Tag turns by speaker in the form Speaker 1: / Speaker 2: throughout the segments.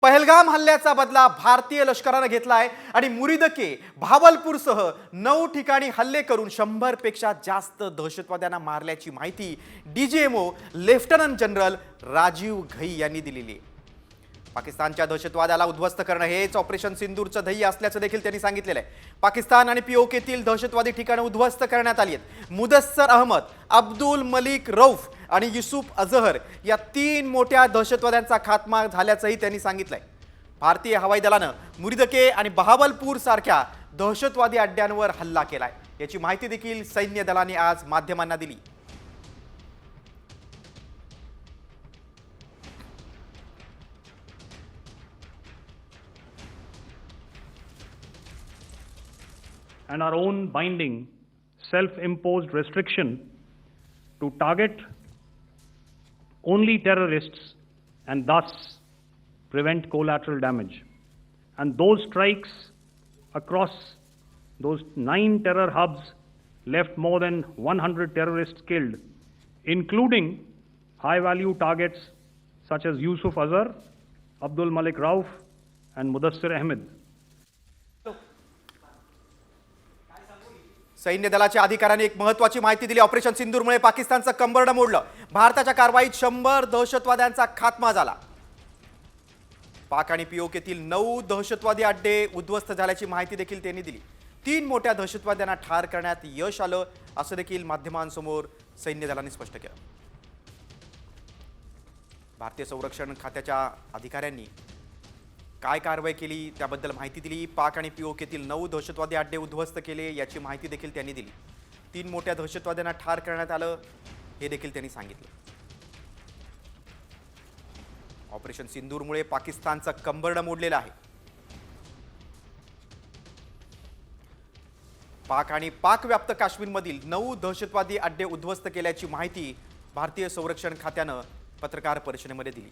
Speaker 1: पहलगाम हल्ल्याचा बदला भारतीय लष्कराने घेतलाय आणि मुरिदके भावलपूरसह 9 ठिकाणी हल्ले करून 100 पेक्षा जास्त दहशतवाद्यांना मारल्याची माहिती DGMO lieutenant general Rajiv Ghai यांनी दिलेली आहे। पाकिस्तानच्या दहशतवादाला उद्ध्वस्त करणं हेच ऑपरेशन सिंदूरचं ध्येय असल्याचं देखील त्यांनी सांगितलेलं आहे। पाकिस्तान आणि पीओकेतील दहशतवादी ठिकाणं उद्ध्वस्त करण्यात आली आहेत। मुदस्सर अहमद, अब्दुल मलिक रौफ आणि युसुफ अजहर या 3 मोठ्या दहशतवाद्यांचा खात्मा झाल्याचंही त्यांनी सांगितलंय। भारतीय हवाई दलानं मुरिदके आणि बहावलपूर सारख्या दहशतवादी अड्ड्यांवर हल्ला केलाय, याची माहिती देखील सैन्य दलाने आज माध्यमांना दिली।
Speaker 2: and our own binding self-imposed restriction to target only terrorists and thus prevent collateral damage. And those strikes across those 9 terror hubs left more than 100 terrorists killed, including high-value targets such as Yusuf Azhar, Abdul Malik Rauf and Mudassir Ahmed.
Speaker 1: सैन्य दलाच्या अधिकाऱ्यांनी एक महत्त्वाची माहिती दिली। Operation सिंदूरमुळे पाकिस्तानचं कंबरडं मोडलं। भारताच्या कारवाईत 100 दहशतवाद्यांचा खात्मा झाला। पाक आणि पीओकेतील 9 दहशतवादी अड्डे उद्ध्वस्त झाल्याची माहिती देखील त्यांनी दिली। 3 मोठ्या दहशतवाद्यांना ठार करण्यात यश आलं असं देखील माध्यमांसमोर सैन्य दलाने स्पष्ट केलं। भारतीय संरक्षण खात्याच्या अधिकाऱ्यांनी काय कारवाई केली त्याबद्दल माहिती दिली। पाक आणि पीओकेतील 9 दहशतवादी अड्डे उद्ध्वस्त केले याची माहिती देखील त्यांनी दिली। 3 मोठ्या दहशतवाद्यांना ठार करण्यात आलं हे देखील त्यांनी सांगितलं। ऑपरेशन सिंदूरमुळे पाकिस्तानचं कंबरडं मोडलेलं आहे। पाक आणि पाकव्याप्त काश्मीरमधील 9 दहशतवादी अड्डे उद्ध्वस्त केल्याची माहिती भारतीय संरक्षण खात्यानं पत्रकार परिषदेमध्ये दिली।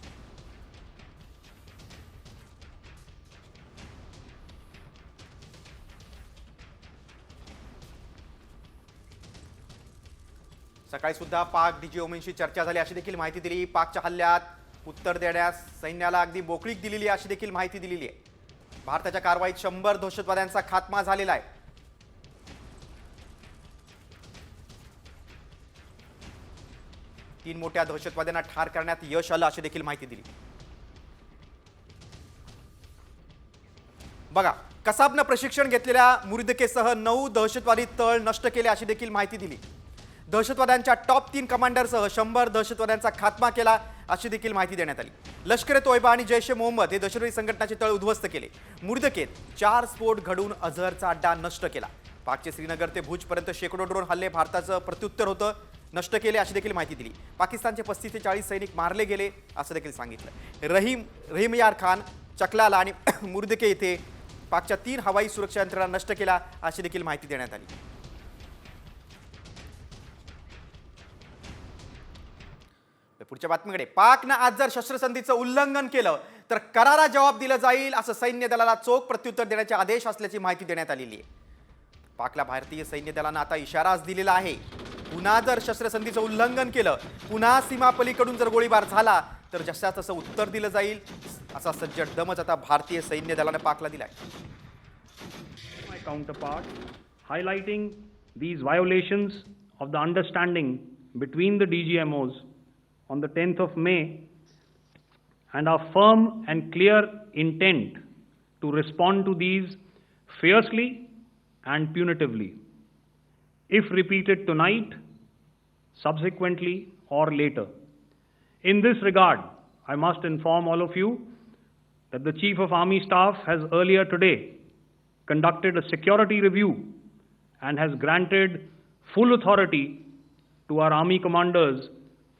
Speaker 1: सकाळी सुद्धा पाक डीजीएमओशी चर्चा झाली अशी देखील माहिती दिली। पाकच्या हल्ल्यात उत्तर देण्यास सैन्याला अगदी मोकळीक दिलेली अशी देखील माहिती दिलेली आहे। भारताच्या कारवाईत 100 दहशतवाद्यांचा खात्मा झालेला आहे। 3 मोठ्या दहशतवाद्यांना ठार करण्यात यश आलं अशी देखील माहिती दिली। बघा, कसाबनं प्रशिक्षण घेतलेल्या मुरिदकेसह 9 दहशतवादी तळ नष्ट केले अशी देखील माहिती दिली। दहशतवाद्यांच्या टॉप 3 कमांडरसह 100 दहशतवाद्यांचा खात्मा केला अशी देखील माहिती देण्यात आली। लष्कर-ए-तोयबा आणि जैश-ए-मोहम्मद हे दहशतवादी संघटनाचे तळ उद्ध्वस्त केले। मुरिदकेत 4 स्फोट घडून अझहरचा अड्डा नष्ट केला। पाकचे श्रीनगर ते भुजपर्यंत शेकडो ड्रोन हल्ले भारताचं प्रत्युत्तर होतं, नष्ट केले अशी देखील माहिती दिली। पाकिस्तानचे 35 ते 40 सैनिक मारले गेले असं देखील सांगितलं। रहीम यार खान, चकलाला आणि मुरिदके येथे पाकच्या 3 हवाई सुरक्षा यंत्रणा नष्ट केला अशी देखील माहिती देण्यात आली। पुढच्या बातमीकडे, पाकनं आज जर शस्त्रसंधीचं उल्लंघन केलं तर करारा जवाब दिला जाईल असं सैन्य दलाला चोख प्रत्युत्तर देण्याचे आदेश असल्याची माहिती देण्यात आलेली आहे। पाकला भारतीय सैन्य दलानं आता इशाराच दिलेला आहे। पुन्हा जर शस्त्रसंधीचं उल्लंघन केलं, पुन्हा सीमापलीकडून जर गोळीबार झाला तर जशा तसं उत्तर दिलं जाईल असा सज्जड दमच आता भारतीय सैन्य दलानं पाकला दिलाय।
Speaker 2: My counterpart highlighting these violations of the understanding between the DGMOs on the 10th of May and our firm and clear intent to respond to these fiercely and punitively, if repeated tonight, subsequently or later. In this regard, I must inform all of you that the Chief of Army Staff has earlier today conducted a security review and has granted full authority to our Army commanders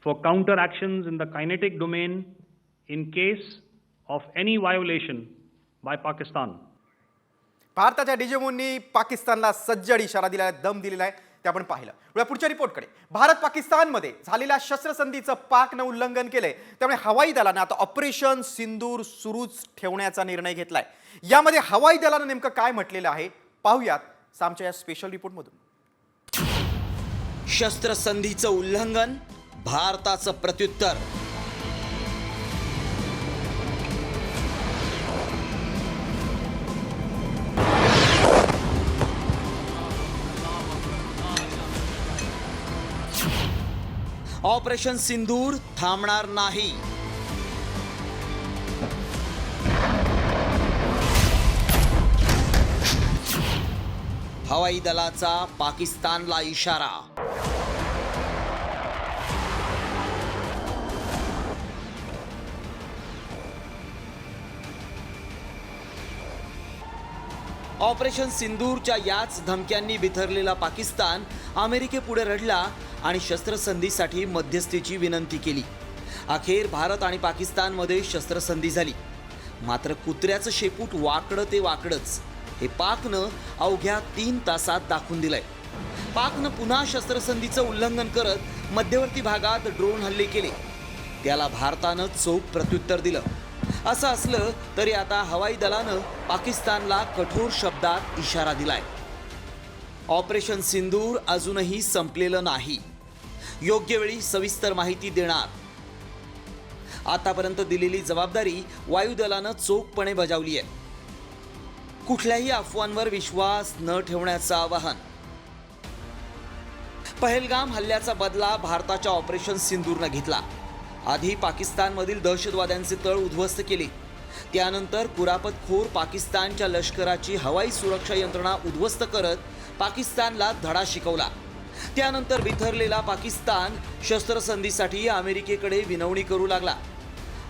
Speaker 2: for counter actions in the kinetic domain in case of any violation by Pakistan.
Speaker 1: भारताच्या डीजीएमओंनी पाकिस्तानला सज्जड इशारा दिलाय, दम दिलेला आहे, ते आपण पाहिलं। पुढच्या रिपोर्टकडे, भारत पाकिस्तानमध्ये झालेल्या शस्त्रसंधीचं पाकनं उल्लंघन केलंय, त्यामुळे हवाई दलानं आता ऑपरेशन सिंदूर सुरूच ठेवण्याचा निर्णय घेतलाय। यामध्ये हवाई दलानं नेमकं काय म्हटलेलं आहे पाहूयात सामच्या या स्पेशल रिपोर्टमधून।
Speaker 3: शस्त्रसंधीचं उल्लंघन, भारताचं प्रत्युत्तर। ऑपरेशन सिंदूर थांबणार नाही. हवाई दलाचा पाकिस्तानला इशारा. ऑपरेशन सिंदूरच्या याच धमक्यांनी बिथरलेला पाकिस्तान अमेरिकेपुढे रडला आणि शस्त्रसंधीसाठी मध्यस्थीची विनंती केली. अखेर भारत आणि पाकिस्तानमध्ये शस्त्रसंधी झाली. मात्र कुत्र्याचं शेपूट वाकडं ते वाकडंच हे पाकनं अवघ्या 3 तासात दाखवून दिलंय. पाकनं पुन्हा शस्त्रसंधीचं उल्लंघन करत मध्यवर्ती भागात ड्रोन हल्ले केले. त्याला भारतानं चोख प्रत्युत्तर दिलं. असं असलं तरी आता हवाई दलानं पाकिस्तानला कठोर शब्दात इशारा दिलाय. ऑपरेशन सिंदूर अजूनही संपलेलं नाही. योग्य वेळी सविस्तर माहिती देणार. आतापर्यंत दिलेली जबाबदारी वायुदलानं चोखपणे बजावली आहे. कुठल्याही अफवांवर विश्वास न ठेवण्याचं आवाहन. पहलगाम हल्ल्याचा बदला भारताच्या ऑपरेशन सिंदूरनं घेतला. आधी पाकिस्तानमधील दहशतवाद्यांचे तळ उद्ध्वस्त केले. त्यानंतर कुरापतखोर पाकिस्तानच्या लष्कराची हवाई सुरक्षा यंत्रणा उद्ध्वस्त करत पाकिस्तानला धडा शिकवला. त्यानंतर बिथरलेला पाकिस्तान शस्त्रसंधीसाठी अमेरिकेकडे विनवणी करू लागला.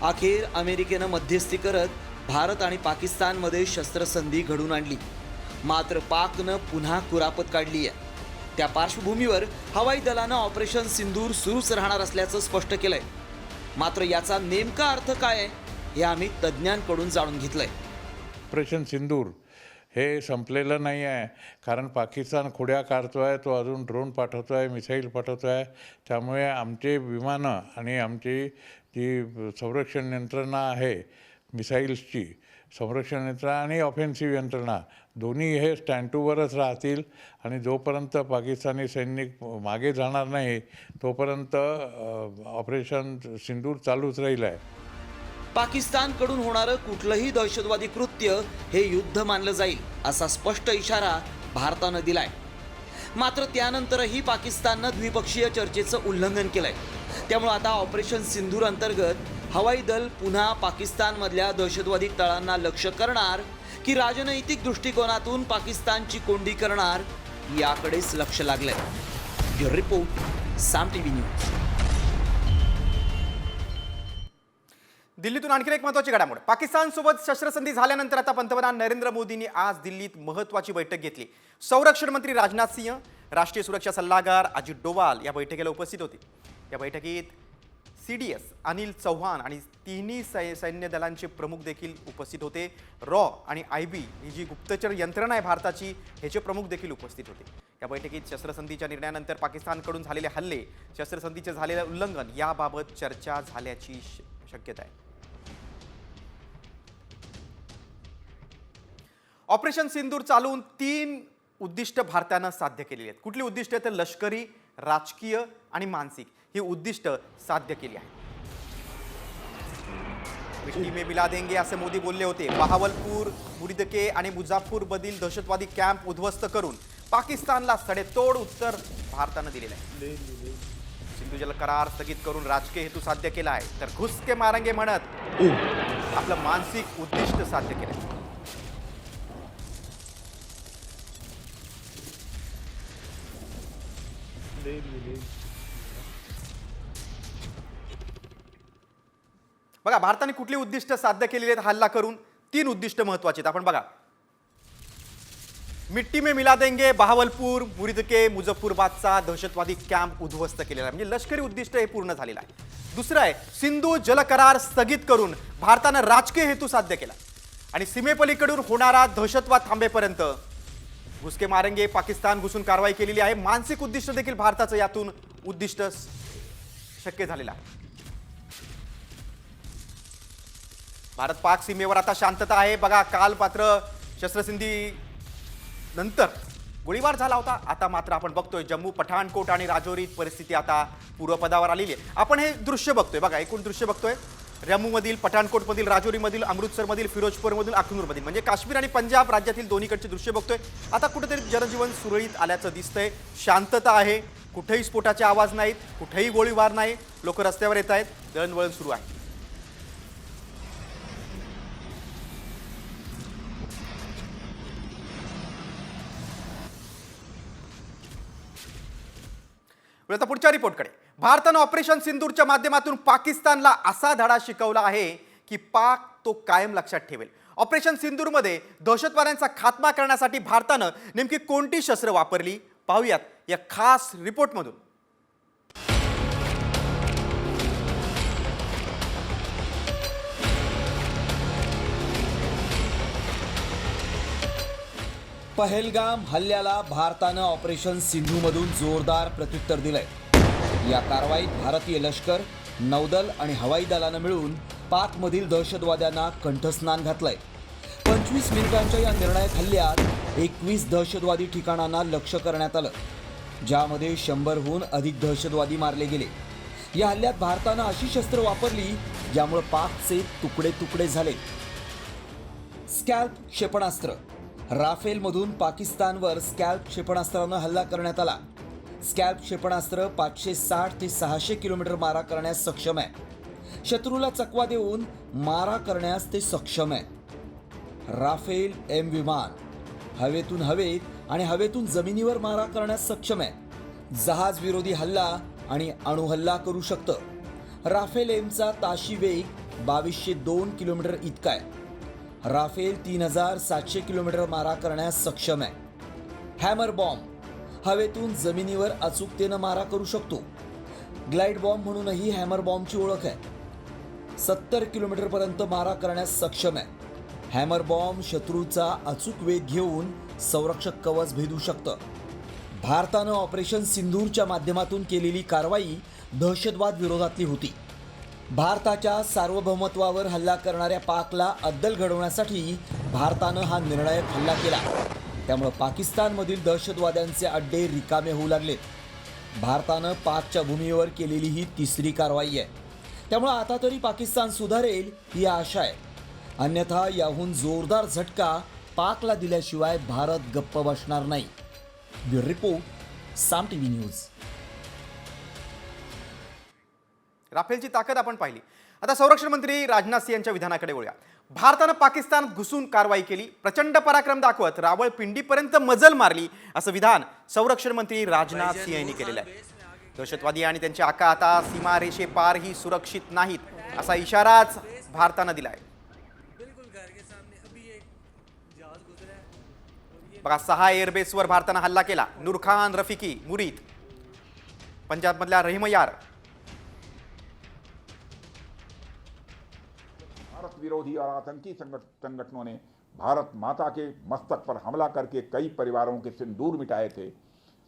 Speaker 3: अखेर अमेरिकेनं मध्यस्थी करत भारत आणि पाकिस्तानमध्ये शस्त्रसंधी घडून आणली. मात्र पाकनं पुन्हा कुरापत काढली आहे. त्या पार्श्वभूमीवर हवाई दलानं ऑपरेशन सिंदूर सुरूच राहणार असल्याचं स्पष्ट केलंय. मात्र याचा नेमका अर्थ काय आहे हे आम्ही तज्ज्ञांकडून जाणून घेतलंय.
Speaker 4: ऑपरेशन सिंदूर हे संपलेलं नाही आहे. कारण पाकिस्तान खोड्या काढतो आहे, तो अजून ड्रोन पाठवतो आहे, मिसाईल पाठवतो आहे. त्यामुळे आमचे विमानं आणि आमची जी संरक्षण यंत्रणा आहे, मिसाईल्सची संरक्षण यंत्रणा आणि ऑफेन्सिव्ह यंत्रणा दोन्ही हे स्टँड टूवरच राहतील. आणि जोपर्यंत पाकिस्तानी सैनिक मागे जाणार नाही तोपर्यंत ऑपरेशन सिंदूर चालूच राहील आहे.
Speaker 3: पाकिस्तानकडून होणारं कुठलंही दहशतवादी कृत्य हे युद्ध मानलं जाईल असा स्पष्ट इशारा भारतानं दिलाय. मात्र त्यानंतरही पाकिस्ताननं द्विपक्षीय चर्चेचं उल्लंघन केलंय. त्यामुळे आता ऑपरेशन सिंदूर अंतर्गत हवाई दल पुन्हा पाकिस्तानमधल्या दहशतवादी तळांना लक्ष्य करणार की राजनैतिक दृष्टिकोनातून पाकिस्तानची कोंडी करणार याकडेच लक्ष लागलंय. ब्युरो रिपोर्ट, साम टीव्ही न्यूज.
Speaker 1: दिल्लीतून आणखी एक महत्त्वाची घडामोड. पाकिस्तानसोबत शस्त्रसंधी झाल्यानंतर आता पंतप्रधान नरेंद्र मोदींनी आज दिल्लीत महत्त्वाची बैठक घेतली. संरक्षण मंत्री राजनाथ सिंह, राष्ट्रीय सुरक्षा सल्लागार अजित डोवाल या बैठकीला उपस्थित होते. या बैठकीत CDS अनिल चौहान आणि तिन्ही सैन्य दलांचे प्रमुख देखील उपस्थित होते. रॉ आणि IB ही जी गुप्तचर यंत्रणा आहे भारताची, ह्याचे प्रमुख देखील उपस्थित होते. या बैठकीत शस्त्रसंधीच्या निर्णयानंतर पाकिस्तानकडून झालेले हल्ले, शस्त्रसंधीचे झालेले उल्लंघन याबाबत चर्चा झाल्याची शक्यता आहे. ऑपरेशन सिंदूर चालवून 3 उद्दिष्ट भारतानं साध्य केलेली आहेत. कुठली उद्दिष्ट तर लष्करी, राजकीय आणि मानसिक ही उद्दिष्ट साध्य केली आहेत. मिट्टी में मिला देंगे असे मोदी बोलले होते. बहावलपूर, मुरिदके आणि मुझफ्फरमधील दहशतवादी कॅम्प उद्ध्वस्त करून पाकिस्तानला सडेतोड उत्तर भारतानं दिलेलं आहे. सिंधू जल करार स्थगित करून राजकीय हेतू साध्य केला आहे, तर घुस के मारेंगे म्हणत आपलं मानसिक उद्दिष्ट साध्य केलं आहे. बघा भारताने कुठली उद्दिष्ट साध्य केलेली आहेत हल्ला करून. 3 उद्दिष्ट महत्वाची आहेत. आपण बघा, मिट्टी में मिला देंगे, बहावलपूर, मुरिदके, मुझफ्फरबादचा दहशतवादी कॅम्प उद्ध्वस्त केलेला आहे. म्हणजे लष्करी उद्दिष्ट हे पूर्ण झालेलं आहे. दुसरं आहे, सिंधू जल करार स्थगित करून भारतानं राजकीय हेतू साध्य केला आणि सीमेपलीकडून होणारा दहशतवाद थांबेपर्यंत घुसके मारेंगे पाकिस्तान घुसून कारवाई केलेली आहे. मानसिक उद्दिष्ट देखील भारताचं यातून उद्दिष्ट शक्य झालेलं आहे. भारत पाक सीमेवर आता शांतता आहे. बघा, काल मात्र शस्त्रसंधी नंतर गोळीबार झाला होता. आता मात्र आपण बघतोय जम्मू, पठाणकोट आणि राजौरीत परिस्थिती आता पूर्वपदावर आलेली आहे. आपण हे दृश्य बघतोय. बघा, एकूण दृश्य बघतोय. जम्मूमधील, पठाणकोटमधील, राजौरीमधील, अमृतसरमधील, फिरोजपूरमधील, अखनूरमधील म्हणजे काश्मीर आणि पंजाब राज्यातील दोन्हीकडचे दृश्य बघतोय. आता कुठेतरी जनजीवन सुरळीत आल्याचं दिसतंय. शांतता आहे. कुठेही स्फोटाचे आवाज नाहीत, कुठेही गोळीबार नाही, लोक रस्त्यावर येत आहेत, दळणवळण सुरू आहे. आता पुढच्या रिपोर्टकडे. भारतानं ऑपरेशन सिंदूरच्या माध्यमातून पाकिस्तानला असा धडा शिकवला आहे की पाक तो कायम लक्षात ठेवेल. ऑपरेशन सिंदूरमध्ये दहशतवाद्यांचा खात्मा करण्यासाठी भारतानं नेमकी कोणती शस्त्र वापरली पाहूयात या खास रिपोर्टमधून.
Speaker 3: पहलगाम हल्ल्याला भारतानं ऑपरेशन सिंधूमधून जोरदार प्रत्युत्तर दिलंय. या कारवाईत भारतीय लष्कर, नौदल आणि हवाई दलानं मिळून पाकमधील दहशतवाद्यांना कंठस्नान घातलंय. 25 मिनिटांच्या या निर्णायक हल्ल्यात 21 दहशतवादी ठिकाणांना लक्ष्य करण्यात आलं, ज्यामध्ये 100हून अधिक दहशतवादी मारले गेले. या हल्ल्यात भारतानं अशी शस्त्र वापरली ज्यामुळे पाकचे तुकडे तुकडे झाले. स्कॅल्प क्षेपणास्त्र. राफेलमधून पाकिस्तानवर स्कॅल्प क्षेपणास्त्रानं हल्ला करण्यात आला. स्कॅल्प क्षेपणास्त्र 560 ते 600 किलोमीटर मारा करण्यास सक्षम आहे. शत्रूला चकवा देऊन मारा करण्यास ते सक्षम आहे. राफेल एम विमान हवेतून हवेत आणि हवेतून जमिनीवर मारा करण्यास सक्षम आहे. जहाज विरोधी हल्ला आणि अणुहल्ला करू शकतं. राफेल एमचा ताशी वेग 2202 किलोमीटर इतका आहे. राफेल 3700 किलोमीटर मारा करण्यास सक्षम आहे. हॅमर बॉम्ब हवेतून जमिनीवर अचूकतेनं मारा करू शकतो. ग्लाइड बॉम्ब म्हणूनही हॅमर बॉम्बची ओळख आहे. 70 किलोमीटरपर्यंत मारा करण्यास सक्षम आहे. हॅमर बॉम्ब शत्रूचा अचूक वेग घेऊन संरक्षक कवच भेदू शकतं. भारतानं ऑपरेशन सिंदूरच्या माध्यमातून केलेली कारवाई दहशतवाद विरोधातली होती. भारताच्या सार्वभौमत्वावर हल्ला करणाऱ्या पाकला अद्दल घडवण्यासाठी भारतानं हा निर्णायक हल्ला केला. त्यामुळे पाकिस्तानमधील दहशतवाद्यांचे अड्डे रिकामे होऊ लागलेत. भारतानं पाकच्या भूमीवर केलेली ही तिसरी कारवाई आहे. त्यामुळे आता तरी पाकिस्तान सुधारेल ही आशा आहे. अन्यथा याहून जोरदार झटका पाकला दिल्याशिवाय भारत गप्प बसणार नाही. ब्युरो रिपोर्ट, साम टीव्ही न्यूज.
Speaker 1: राफेलची ताकद आपण पाहिली. आता संरक्षण मंत्री राजनाथ सिंह यांच्या विधानाकडे वळूया. भारतानं पाकिस्तानात घुसून कारवाई केली, प्रचंड पराक्रम दाखवत रावळपिंडीपर्यंत मजल मारली, असं विधान संरक्षण मंत्री राजनाथ सिंह यांनी केलेलं आहे. दहशतवादी आणि त्यांचे आका आता सीमारेषे पारही सुरक्षित नाहीत, असा इशाराच भारतानं दिलाय. बघा, 6 एअरबेसवर भारतानं हल्ला केला. नूरखान, रफिकी, मुरीद, पंजाबमधल्या रहमयार.
Speaker 5: भारत विरोधी और आतंकी संगठनों ने भारत माता के मस्तक पर हमला करके कई परिवारों के सिंदूर मिटाए थे.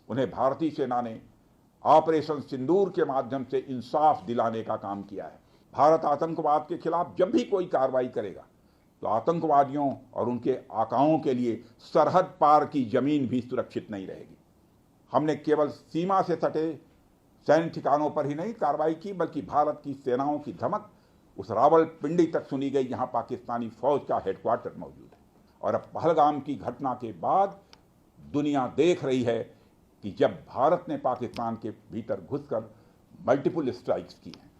Speaker 5: उन्हें भारतीय सेना ने ऑपरेशन सिंदूर के माध्यम से इंसाफ दिलाने का काम किया है. भारत आतंकवाद के खिलाफ जब भी कोई कार्रवाई करेगा तो आतंकवादियों और उनके आकाओं के लिए सरहद पार की जमीन भी सुरक्षित नहीं रहेगी. हमने केवल सीमा से सटे सैन्य ठिकानों पर ही नहीं कार्रवाई की, बल्कि भारत की सेनाओं की धमक उस रावलपिंडी तक सुनी गई जहां पाकिस्तानी फौज का हेडक्वार्टर मौजूद है. और अब पहलगाम की घटना के बाद दुनिया देख रही है कि जब भारत ने पाकिस्तान के भीतर घुसकर मल्टिपल स्ट्राइक्स की हैं.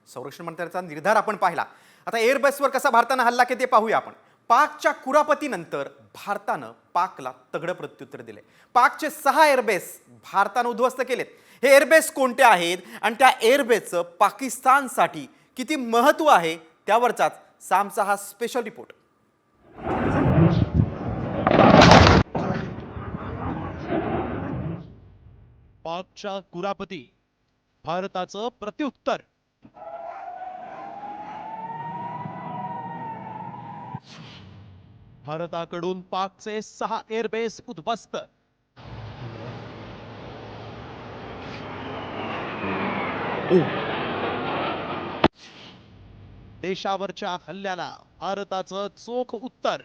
Speaker 1: संरक्षण मंत्र्यांचा निर्धार आपण पाहिला. आता एअरबेसवर कसा भारतानं हल्ला केला ते पाहूया आपण. पाकच्या कुरापतीनंतर भारतानं पाकला तगडं प्रत्युत्तर दिले. पाकचे 6 एअरबेस भारतानं उद्ध्वस्त केलेत. हे एअरबेस कोणते आहेत आणि त्या एअरबेसचं पाकिस्तानसाठी किती महत्त्व आहे त्यावरचाच सामचा हा स्पेशल रिपोर्ट.
Speaker 6: पाकच्या कुरापती भारताचं प्रत्युत्तर. भारताकडून पाकचे 6 एअरबेस उद्ध्वस्त. देशावरच्या हल्ल्याला भारताचं चोख उत्तर.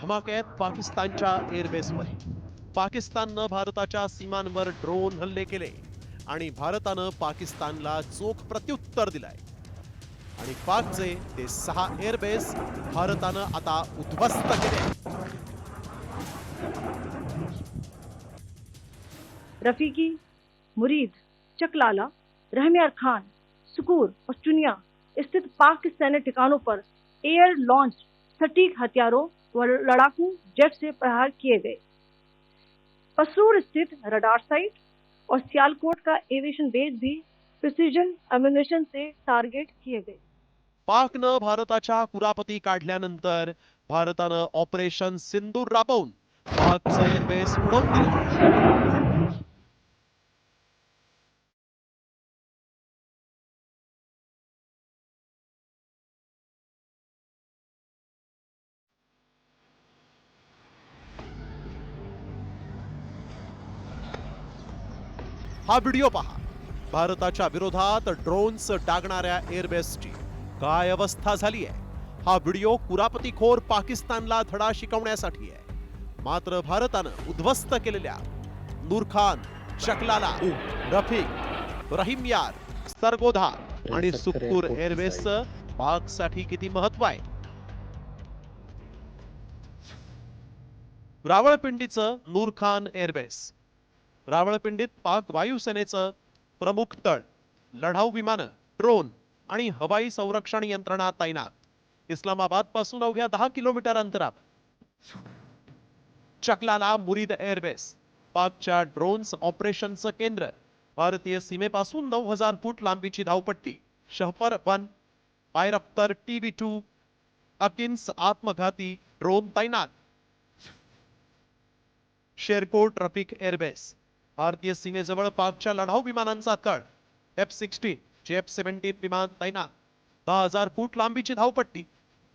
Speaker 6: धमाके आहेत पाकिस्तानच्या एअरबेसवर. पाकिस्ताननं भारताच्या सीमांवर ड्रोन हल्ले केले आणि भारतानं पाकिस्तानला चोख प्रत्युत्तर दिलाय. आणि पाकचे ते 6 एअरबेस भारतानं आता उद्ध्वस्त केले.
Speaker 7: रफीकी, मुरीद, चकलाला, रहमियार खान, सुकूर और चुनिया स्थित पाक सैन्य ठिकानों पर एयर लॉन्च सटीक हथियारों व लड़ाकू जेट से प्रहार किए गए. पसरूर स्थित रडार साइट और सियालकोट का एविएशन बेस भी प्रिसीजन एम्युनिशन से टारगेट किए गए.
Speaker 6: पाकनं भारताच्या कुरापती काढल्यानंतर भारतानं ऑपरेशन सिंदूर राबवून पाकचं एअरबेस उडवून दिलं. हा व्हिडिओ पहा. भारताच्या विरोधात ड्रोन्स डागणाऱ्या एअरबेसची काय अवस्था झाली आहे. हा व्हिडिओ कुरापतीखोर पाकिस्तानला धडा शिकवण्यासाठी आहे. मात्र भारतानं उद्ध्वस्त केलेल्या नूरखान, चकलाला, रफीक, रहीम यार, सरगोधा आणि सुक्कूर एअरबेसचं पाकसाठी किती महत्व आहे. रावळपिंडीचं नूरखान एअरबेस. रावळपिंडीत पाक वायुसेनेचं प्रमुख तळ, लढाऊ विमानं, ड्रोन आणि हवाई संरक्षण यंत्रणा तैनात. इस्लामाबाद पासून अवघ्या 10 किलोमीटर अंतरावर. चकलाला मुरीद एअरबेस, पाकच्या ड्रोन्स ऑपरेशनचं केंद्र. भारतीय सीमेपासून 9000 फूट लांबीची धावपट्टी. शहपर 1, पायरख्तर TB2, अकिन्स आत्मघाती ड्रोन तैनात. शेरकोट रफीक एअरबेस, भारतीय सीमेजवळ पाकच्या लढाऊ विमानांचा तळ. F-16 F-17 विमान तैनात. 10,000 फूट लांबीची धावपट्टी.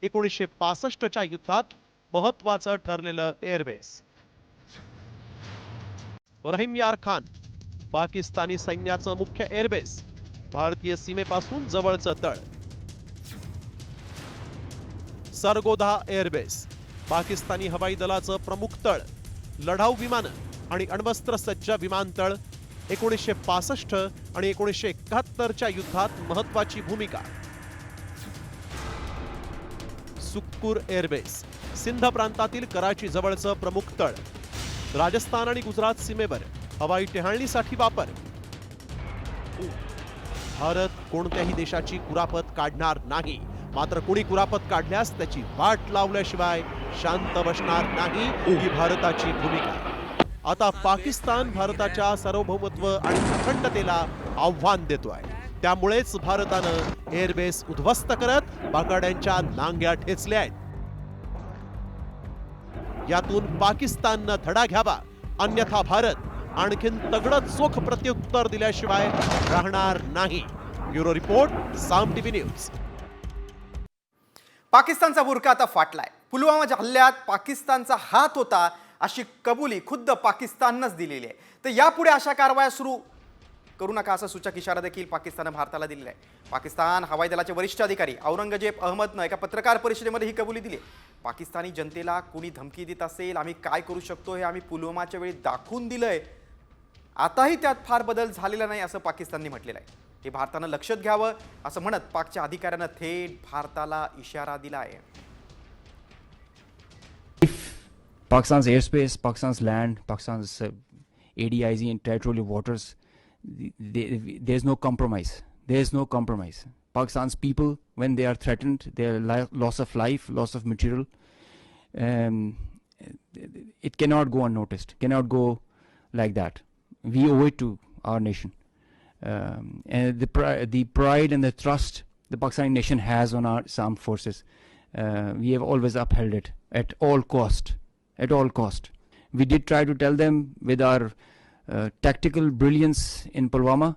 Speaker 6: 1965च्या युद्धात महत्वाचं ठरलेलं एअरबेस. रहीम यार खान, पाकिस्तानी सैन्याचं मुख्य एअरबेस. भारतीय सीमेपासून जवळचं तळ. सरगोधा एअरबेस, पाकिस्तानी हवाई दलाचं प्रमुख तळ, लढाऊ विमानं आणि अण्वस्त्र सज्ज विमानतळ. 1965 आणि 1971च्या युद्धात महत्वाची भूमिका. सुक्कूर एअरबेस, सिंध प्रांतातील कराची जवळचं प्रमुख तळ. राजस्थान आणि गुजरात सीमेवर हवाई टेहाळणीसाठी वापर. भारत कोणत्याही देशाची कुरापत काढणार नाही. मात्र कोणी कुरापत काढल्यास त्याची वाट लावल्याशिवाय शांत बसणार नाही, ही भारताची भूमिका. आता पाकिस्तान भारताच्या सार्वभौमत्व आणि अखंडतेला आव्हान देतोय. त्यामुळेच भारतानं एअरबेस उद्ध्वस्त करत बाकाड्यांच्या नांग्या ठेचल्या आहेत. यातून पाकिस्ताननं धडा घ्यावा, अन्यथा भारत आणखीन तगडं चोख प्रत्युत्तर दिल्याशिवाय राहणार नाही. ब्युरो रिपोर्ट, साम टीव्ही न्यूज.
Speaker 1: पाकिस्तानचा बुरका आता फाटलाय. पुलवामाच्या हल्ल्यात पाकिस्तानचा हात होता अशी कबुली खुद्द पाकिस्ताननंच दिलेली आहे. तर यापुढे अशा कारवाया सुरू करू नका असा सूचक इशारा देखील पाकिस्ताननं भारताला दिलेला आहे. पाकिस्तान हवाई दलाचे वरिष्ठ अधिकारी औरंगजेब अहमदनं एका पत्रकार परिषदेमध्ये ही कबुली दिली. पाकिस्तानी जनतेला कुणी धमकी देत असेल, आम्ही काय करू शकतो हे आम्ही पुलवामाच्या वेळी दाखवून दिलंय. आताही त्यात फार बदल झालेला नाही असं पाकिस्तानने म्हटलेलं आहे. हे भारतानं लक्षात घ्यावं असं म्हणत पाकच्या अधिकाऱ्यानं थेट भारताला इशारा दिला आहे.
Speaker 8: Pakistan's airspace, Pakistan's land, Pakistan's ADIZ and territorial waters, there's no compromise. There's no compromise. Pakistan's people, when they are threatened, their loss of life, loss of material, it cannot go unnoticed, cannot go like that. We owe it to our nation. And the pride and the trust the Pakistani nation has on our armed forces, we have always upheld it at all cost. At all cost. We did try to tell them with our tactical brilliance in Pulwama.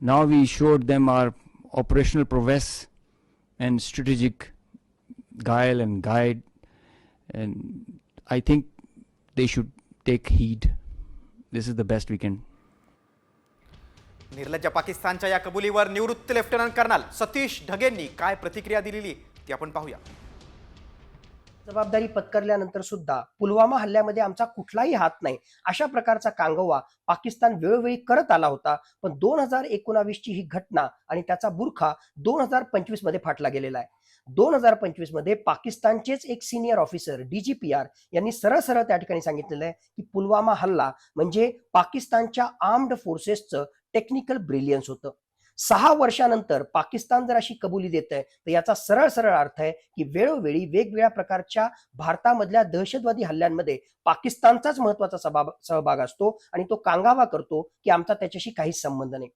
Speaker 8: Now we showed them our operational prowess and strategic guile and guide. And I think they should take heed. This is the best we can.
Speaker 1: निर्लज्ज पाकिस्तानच्या या कबुलीवर निवृत्त lieutenant colonel Satish ढगेंनी काय प्रतिक्रिया दिलेली ती आपण पाहूया.
Speaker 9: जबाबदारी पत्करल्यानंतर सुद्धा पुलवामा हल्ल्यामध्ये आमचा कुठलाही हात नाही अशा प्रकारचा कांगवा पाकिस्तान वेळोवेळी करत आला होता. पण 2019 ची ही घटना आणि त्याचा बुरखा 2025 मध्ये फाटला गेलेला आहे. 2025 मध्ये पाकिस्तानचेच एक सिनियर ऑफिसर DGPR यांनी सरळ सरळ त्या ठिकाणी सांगितलेलं आहे की पुलवामा हल्ला म्हणजे पाकिस्तानच्या आर्म्ड फोर्सेसचं टेक्निकल ब्रिलियन्स होतं. 6 वर्षानंतर पाकिस्तान जर अशी कबुली देत आहे तर याचा सरळ सरळ अर्थ आहे की वेळोवेळी वेगवेगळ्या प्रकारच्या भारतामधल्या दहशतवादी हल्ल्यांमध्ये पाकिस्तानचाच महत्वाचा सहभाग असतो आणि तो कांगावा करतो की आमचा त्याच्याशी काहीच संबंध नाही.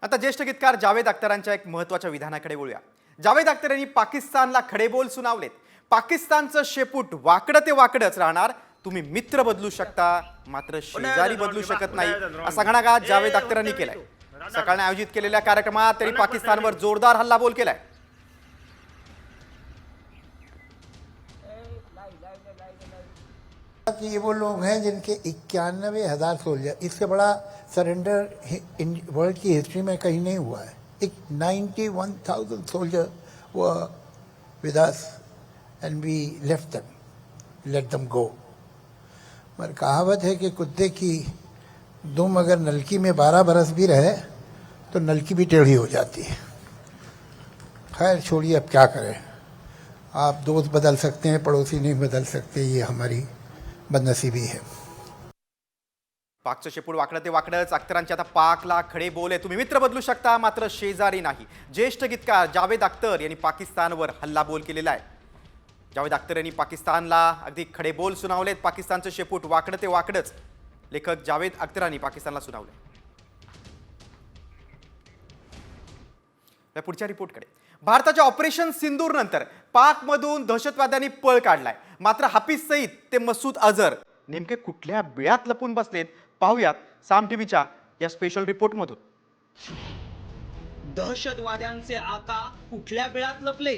Speaker 1: आता ज्येष्ठ गीतकार जावेद अख्तरांच्या एक महत्त्वाच्या विधानाकडे वळूया. जावेद अख्तर यांनी पाकिस्तानला खडेबोल सुनावलेत. पाकिस्तानचं शेपूट वाकडं ते वाकडंच राहणार, तुम्ही मित्र बदलू शकता मात्र शेजारी बदलू शकत नाही, असा घणाघात जावेद अख्तरांनी केलाय. सकाळने आयोजित केलेल्या कार्यक्रमात त्यांनी पाकिस्तानवर जोरदार हल्लाबोल केलाय.
Speaker 10: कि ये वो लोग हैं जिनके 91,000 सोल्जर, इससे बड़ा सरेंडर वर्ल्ड की हिस्ट्री में कहीं नहीं हुआ है. 91,000 soldier were with us and we left them, let them go. पर कहावत है कि कुत्ते की दुम अगर नलकी में 12 बरस भी रहे तो नलकी भी टेढ़ी हो जाती है. खैर छोड़िए, अब क्या करें. आप दोस्त बदल सकते हैं, पड़ोसी नहीं बदल सकते, ये हमारी बदनसीबी है.
Speaker 1: पाकचं शेपूट वाकडं ते वाकडंच. अख्तरांचे आता पाकला खडे बोल आहे, तुम्ही मित्र बदलू शकता मात्र शेजारी नाही. ज्येष्ठ गीतकार जावेद अख्तर यांनी पाकिस्तानवर हल्लाबोल केलेला आहे. जावेद अख्तर यांनी पाकिस्तानला अगदी खडे बोल सुनावलेत. पाकिस्तानचं शेपूट वाकडं ते वाकडंच लेखक जावेद अख्तरांनी पाकिस्तानला सुनावले. या पुढच्या रिपोर्टकडे. भारताच्या ऑपरेशन सिंदूर नंतर पाकमधून दहशतवाद्यांनी पळ काढलाय. मात्र हाफिज सईद ते मसूद अझर नेमके कुठल्या बिळात लपून बसलेत पाहूयात साम टीव्हीच्या या स्पेशल रिपोर्टमधून.
Speaker 3: दहशतवाद्यांचे आका कुठल्या बिळात लपले?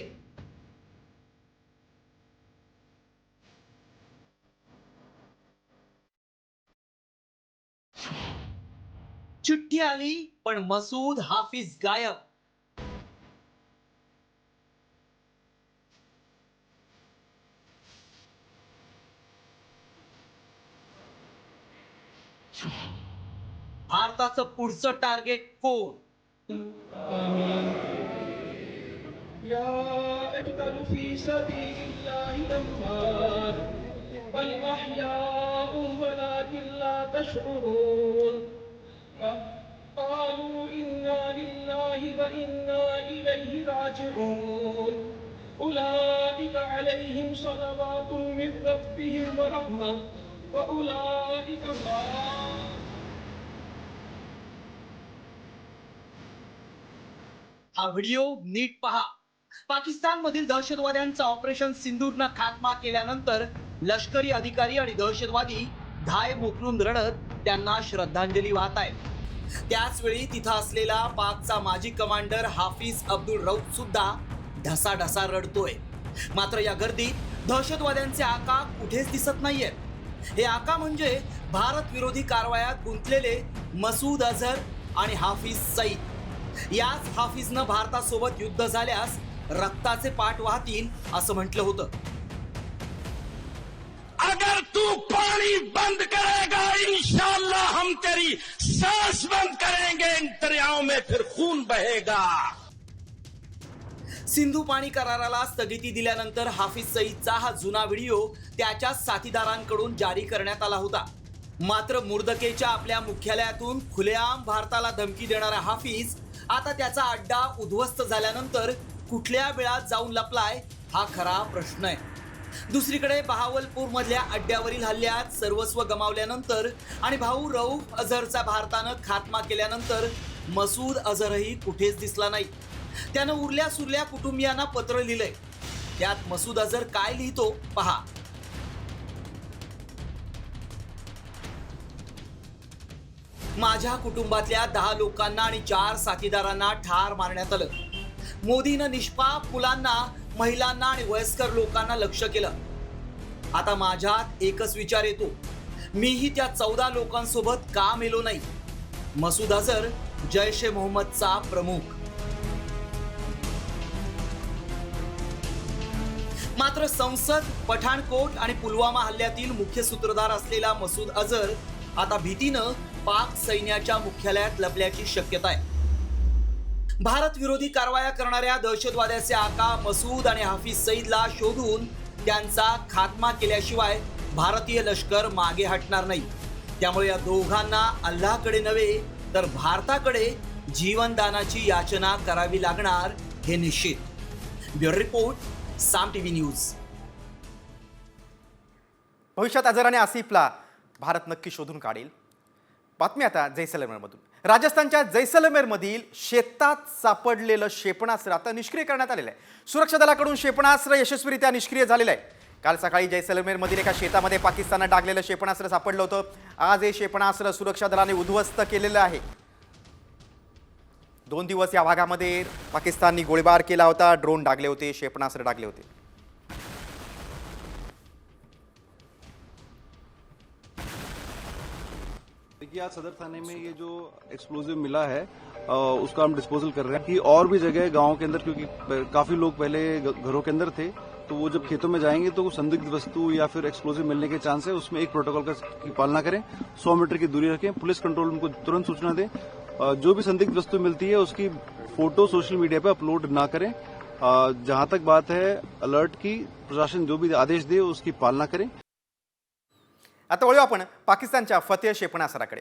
Speaker 3: चिठ्ठी आली पण मसूद हाफिज गायब. भारताचं पुढचं टार्गेट कोण? हा व्हिडिओ नीट पहा. पाकिस्तानमधील दहशतवाद्यांचा ऑपरेशन सिंदूरनं खात्मा केल्यानंतर लष्करी अधिकारी आणि दहशतवादी धाय मोकरून रडत त्यांना श्रद्धांजली वाहत आहेत. त्याच वेळी तिथं असलेला पाकचा माजी कमांडर हाफिज अब्दुल रऊफ सुद्धा ढसाढसा रडतोय. मात्र या गर्दीत दहशतवाद्यांचे आका कुठेच दिसत नाहीयेत. हे आका म्हणजे भारत विरोधी कारवायात गुंतलेले मसूद अझर आणि हाफिज सईद. याच हाफिजनं भारतासोबत युद्ध झाल्यास रक्ताचे पाठ वाहतील असं म्हटलं होतं.
Speaker 11: अगर तू पानी बंद करेगा इंशाअल्लाह हम तेरी सांस बंद करेंगे, इन दरियाओं में फिर खून बहेगा.
Speaker 3: सिंधू पाणी कराराला स्थगिती दिल्यानंतर हाफिज सईदचा हा जुना व्हिडिओ त्याच्या साथीदारांकडून जारी करण्यात आला होता. मात्र मुर्दकेच्या आपल्या मुख्यालयातून खुलेआम भारताला धमकी देणारा हाफिज आता त्याचा अड्डा उद्ध्वस्त झाल्यानंतर कुठल्या बिळात जाऊन लपलाय हा खरा प्रश्न आहे. दुसरीकडे बहावलपूर मधल्या अड्ड्यावरील हल्ल्यात सर्वस्व गमावल्यानंतर आणि भाऊ रऊफ अझरचा भारतानं खात्मा केल्यानंतर मसूद अझरही कुठेच दिसला नाही. त्यानं उरल्या सुरल्या कुटुंबियांना पत्र लिहिलंय. त्यात मसूद अझर काय लिहितो पहा. माझ्या कुटुंबातल्या 10 लोकांना आणि 4 साथीदारांना ठार मारण्यात आलं. मोदीनं निष्पाप मुलांना, महिलांना आणि वयस्कर लोकांना लक्ष्य केलं. आता माझ्यात एकच विचार येतो, मीही त्या 14 लोकांसोबत का मेलो नाही? मसूद अझर जैश ए मोहम्मदचा प्रमुख. मात्र मात्र संसद, पठाणकोट आणि पुलवामा हल्ल्यातील मुख्य सूत्रधार असलेला मसूद अझर आता भीतीनं पाक सैन्याच्या मुख्यालयात लपल्याची शक्यता आहे. भारत विरोधी कारवाया करणाऱ्या दहशतवाद्याचे आका मसूद आणि हाफिज सईदला शोधून त्यांचा खात्मा केल्याशिवाय भारतीय लष्कर मागे हटणार नाही. त्यामुळे या दोघांना अल्लाहकडे नव्हे तर भारताकडे जीवनदानाची याचना करावी लागणार हे निश्चित. ब्युरो रिपोर्ट, साम टीव्ही न्यूज.
Speaker 1: भविष्यात अझर आणि आसिफला भारत नक्की शोधून काढेल. बातमी आता जैसलमेरमधून. राजस्थानच्या जैसलमेरमधील शेतात सापडलेलं क्षेपणास्त्र आता निष्क्रिय करण्यात आलेलं आहे. सुरक्षा दलाकडून क्षेपणास्त्र यशस्वीरित्या निष्क्रिय झालेलं आहे. काल सकाळी जैसलमेरमधील एका शेतामध्ये पाकिस्ताननं डागलेलं क्षेपणास्त्र सापडलं होतं. आज हे क्षेपणास्त्र सुरक्षा दलाने उद्ध्वस्त केलेलं आहे. 2 दिवस या भागामध्ये पाकिस्तानने गोळीबार केला होता, ड्रोन डागले होते, क्षेपणास्त्र डागले होते.
Speaker 12: देखिए आज सदर थाने में ये जो एक्सप्लोजिव मिला है उसका हम डिस्पोजल कर रहे हैं कि और भी जगह गांव के अंदर, क्योंकि काफी लोग पहले घरों के अंदर थे, तो वो जब खेतों में जाएंगे तो संदिग्ध वस्तु या फिर एक्सप्लोजिव मिलने के चांस है. उसमें एक प्रोटोकॉल की पालना करें, 100 मीटर की दूरी रखें, पुलिस कंट्रोल रूम को तुरंत सूचना दें. जो भी संदिग्ध वस्तु मिलती है उसकी फोटो सोशल मीडिया पे अपलोड ना करें. जहां तक बात है अलर्ट की, प्रशासन जो भी आदेश दे उसकी पालना करें.
Speaker 1: आता वळू आपण पाकिस्तानच्या फतेह क्षेपणास्त्राकडे.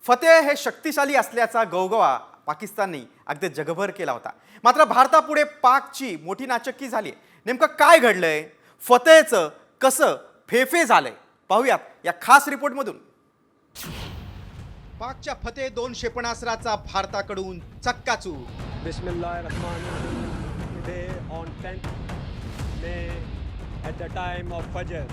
Speaker 1: फतेह हे शक्तिशाली असल्याचा गवगवा पाकिस्तानने अगदी जगभर केला होता. मात्र भारतापुढे पाकची मोठी नाचक्की झाली. नेमकं काय घडलंय, फतेहचं कसं फेफे झालंय, पाहूयात या खास रिपोर्टमधून. पाकच्या फतेह 2 क्षेपणास्त्राचा भारताकडून चक्काचूर.
Speaker 13: on 10th May at the time of Fajr.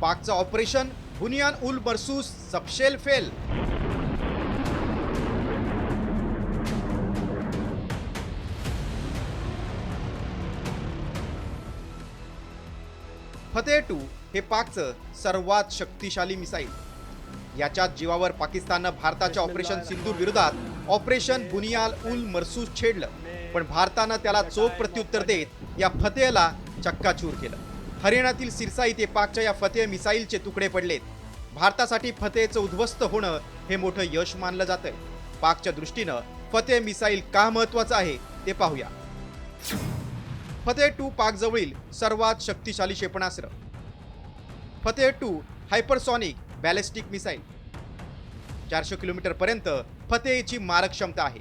Speaker 1: पाकचं ऑपरेशन बुनियान उल मरसूस सबशेल फेल. फतेह 2 हे पाकचं सर्वात शक्तिशाली मिसाईल. याच्याच जीवावर पाकिस्ताननं भारताच्या ऑपरेशन सिंधूर विरोधात ऑपरेशन बुनियान उल मरसूस छेडलं. पण भारतानं त्याला चोख प्रत्युत्तर देत या फतेहला चक्काचूर केलं. हरियाणातील सिरसा इथे पाकच्या या फतेह मिसाईलचे तुकडे पडलेत. भारतासाठी फतेहचं उद्ध्वस्त होणं हे मोठं यश मानलं जातंय. पाकच्या दृष्टीनं फतेह मिसाईल का महत्वाचं आहे ते पाहूया. फतेह 2 पाकजवळील सर्वात शक्तिशाली क्षेपणास्त्र. Fateh 2 hypersonic ballistic missile. 400 kilometre पर्यंत फतेहची मारक क्षमता आहे.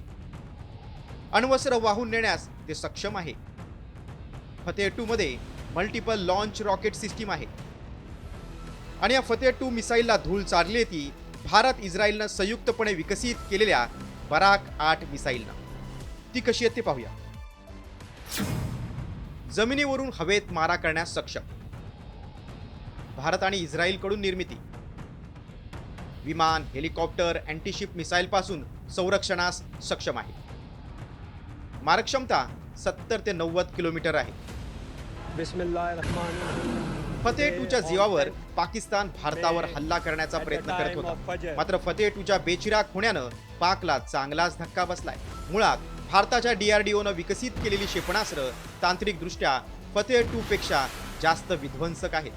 Speaker 1: अण्वस्त्र वाहून नेण्यास ते सक्षम आहे. फतेह 2 मध्ये मल्टिपल लॉन्च रॉकेट सिस्टीम आहे. आणि या फतेह 2 मिसाईलला धूळ चारली ती भारत इस्रायलनं संयुक्तपणे विकसित केलेल्या बराक 8 मिसाईलनं. ती कशी आहे ते पाहूया. जमिनीवरून हवेत मारा करण्यास सक्षम. भारत आणि इस्रायलकडून निर्मिती. विमान, हेलिकॉप्टर, अँटीशिप मिसाईल पासून संरक्षणास सक्षम आहे. मारक क्षमता 70 ते 90 किलोमीटर आहे. फतेह 2च्या जीवावर पाकिस्तान भारतावर हल्ला करण्याचा प्रयत्न करत होता. मात्र फतेह 2च्या बेचिराख होण्यानं पाकला चांगलाच धक्का बसलाय. मुळात भारताच्या DRDOनं विकसित केलेली क्षेपणास्त्र तांत्रिकदृष्ट्या फतेह 2 पेक्षा जास्त विध्वंसक आहेत.